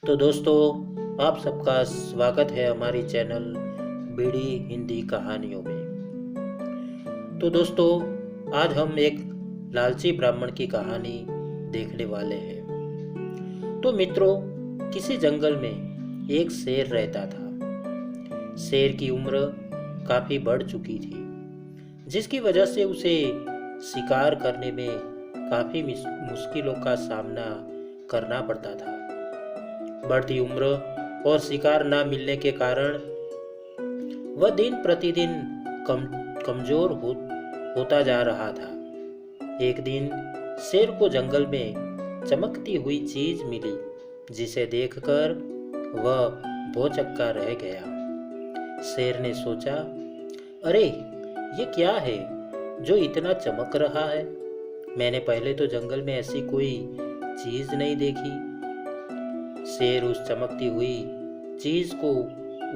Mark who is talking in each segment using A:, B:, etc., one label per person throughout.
A: तो दोस्तों, आप सबका स्वागत है हमारी चैनल बीडी हिंदी कहानियों में। तो दोस्तों, आज हम एक लालची ब्राह्मण की कहानी देखने वाले हैं। तो मित्रों, किसी जंगल में एक शेर रहता था। शेर की उम्र काफ़ी बढ़ चुकी थी, जिसकी वजह से उसे शिकार करने में काफ़ी मुश्किलों का सामना करना पड़ता था। बढ़ती उम्र और शिकार न मिलने के कारण वह दिन प्रतिदिन कमजोर होता जा रहा था। एक दिन शेर को जंगल में चमकती हुई चीज मिली, जिसे देखकर वह भौचक्का रह गया। शेर ने सोचा, अरे ये क्या है जो इतना चमक रहा है? मैंने पहले तो जंगल में ऐसी कोई चीज नहीं देखी। शेर उस चमकती हुई चीज को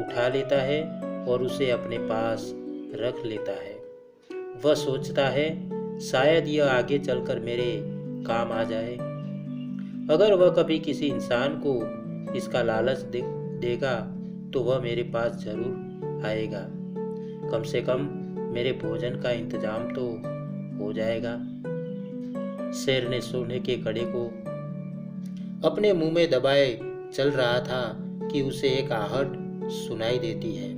A: उठा लेता है और उसे अपने पास रख लेता है। वह सोचता है, शायद यह आगे चलकर मेरे काम आ जाए। अगर वह कभी किसी इंसान को इसका लालच देगा तो वह मेरे पास जरूर आएगा। कम से कम मेरे भोजन का इंतजाम तो हो जाएगा। शेर ने सोने के कड़े को अपने मुंह में दबाए चल रहा था कि उसे एक आहट सुनाई देती है।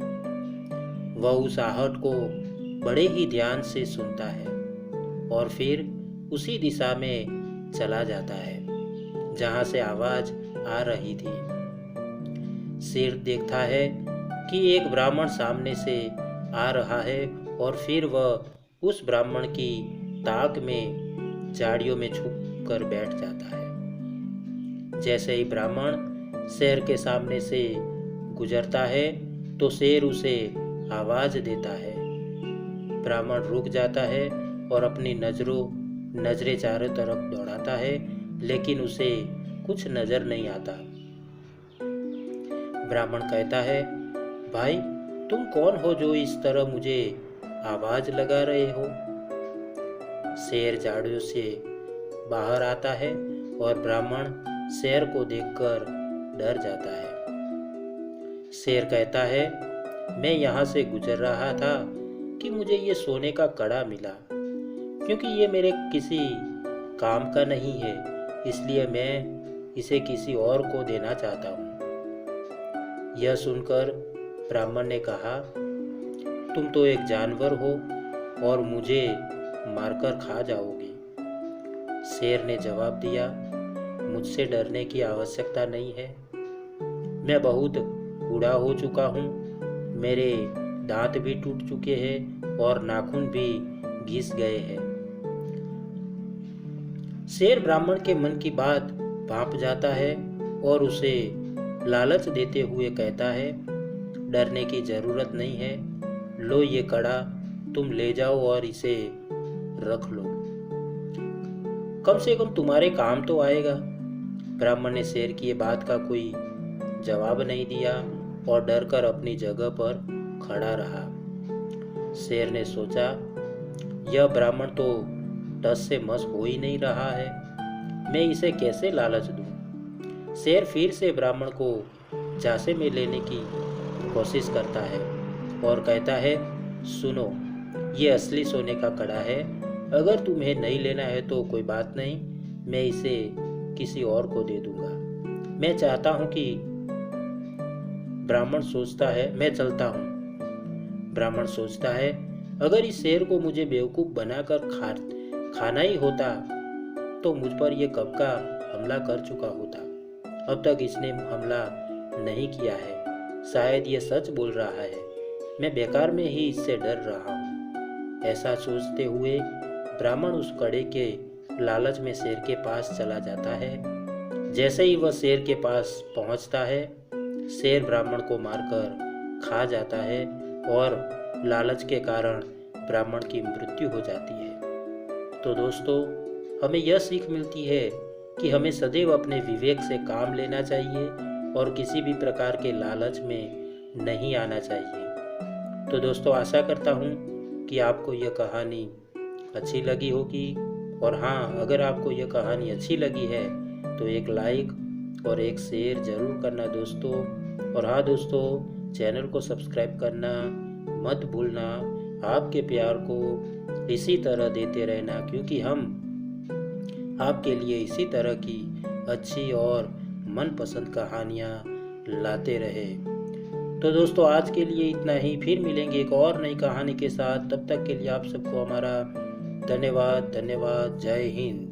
A: वह उस आहट को बड़े ही ध्यान से सुनता है और फिर उसी दिशा में चला जाता है जहां से आवाज आ रही थी। शेर देखता है कि एक ब्राह्मण सामने से आ रहा है और फिर वह उस ब्राह्मण की ताक में झाड़ियों में छुप कर बैठ जाता है। जैसे ही ब्राह्मण शेर के सामने से गुजरता है तो शेर उसे आवाज देता है। ब्राह्मण रुक जाता है और अपनी नजरें चारों तरफ दौड़ाता है, लेकिन उसे कुछ नजर नहीं आता। ब्राह्मण कहता है, भाई तुम कौन हो जो इस तरह मुझे आवाज लगा रहे हो? शेर झाड़ियों से बाहर आता है और ब्राह्मण शेर को देखकर डर जाता है। शेर कहता है, मैं यहाँ से गुजर रहा था कि मुझे ये सोने का कड़ा मिला। क्योंकि ये मेरे किसी काम का नहीं है, इसलिए मैं इसे किसी और को देना चाहता हूँ। यह सुनकर ब्राह्मण ने कहा, तुम तो एक जानवर हो और मुझे मारकर खा जाओगे। शेर ने जवाब दिया, मुझसे डरने की आवश्यकता नहीं है। मैं बहुत बूढ़ा हो चुका हूँ, मेरे दांत भी टूट चुके हैं और नाखून भी घिस गए हैं। शेर ब्राह्मण के मन की बात भांप जाता है और उसे लालच देते हुए कहता है, डरने की जरूरत नहीं है, लो ये कड़ा तुम ले जाओ और इसे रख लो, कम से कम तुम्हारे काम तो आएगा। ब्राह्मण ने शेर की ये बात का कोई जवाब नहीं दिया और डरकर अपनी जगह पर खड़ा रहा। शेर ने सोचा, यह ब्राह्मण तो टस से मस हो ही नहीं रहा है, मैं इसे कैसे लालच दूं? शेर फिर से ब्राह्मण को झांसे में लेने की कोशिश करता है और कहता है, सुनो, ये असली सोने का कड़ा है। अगर तुम्हें नहीं लेना है तो कोई बात नहीं, मैं इसे किसी और को दे दूंगा। मैं चाहता हूं कि ब्राह्मण सोचता है, मैं चलता हूं। ब्राह्मण सोचता है, अगर इस शेर को मुझे बेवकूफ बनाकर खाना ही होता तो मुझ पर यह कब का हमला कर चुका होता। अब तक इसने हमला नहीं किया है, शायद यह सच बोल रहा है, मैं बेकार में ही इससे डर रहा हूँ। ऐसा सोचते हुए ब्राह्मण उस कड़े के लालच में शेर के पास चला जाता है। जैसे ही वह शेर के पास पहुंचता है, शेर ब्राह्मण को मारकर खा जाता है और लालच के कारण ब्राह्मण की मृत्यु हो जाती है। तो दोस्तों, हमें यह सीख मिलती है कि हमें सदैव अपने विवेक से काम लेना चाहिए और किसी भी प्रकार के लालच में नहीं आना चाहिए। तो दोस्तों, आशा करता हूँ कि आपको यह कहानी अच्छी लगी होगी। और हाँ, अगर आपको यह कहानी अच्छी लगी है तो एक लाइक और एक शेयर ज़रूर करना दोस्तों। और हाँ दोस्तों, चैनल को सब्सक्राइब करना मत भूलना। आपके प्यार को इसी तरह देते रहना, क्योंकि हम आपके लिए इसी तरह की अच्छी और मनपसंद कहानियाँ लाते रहे। तो दोस्तों, आज के लिए इतना ही। फिर मिलेंगे एक और नई कहानी के साथ। तब तक के लिए आप सबको हमारा धन्यवाद। जय हिंद।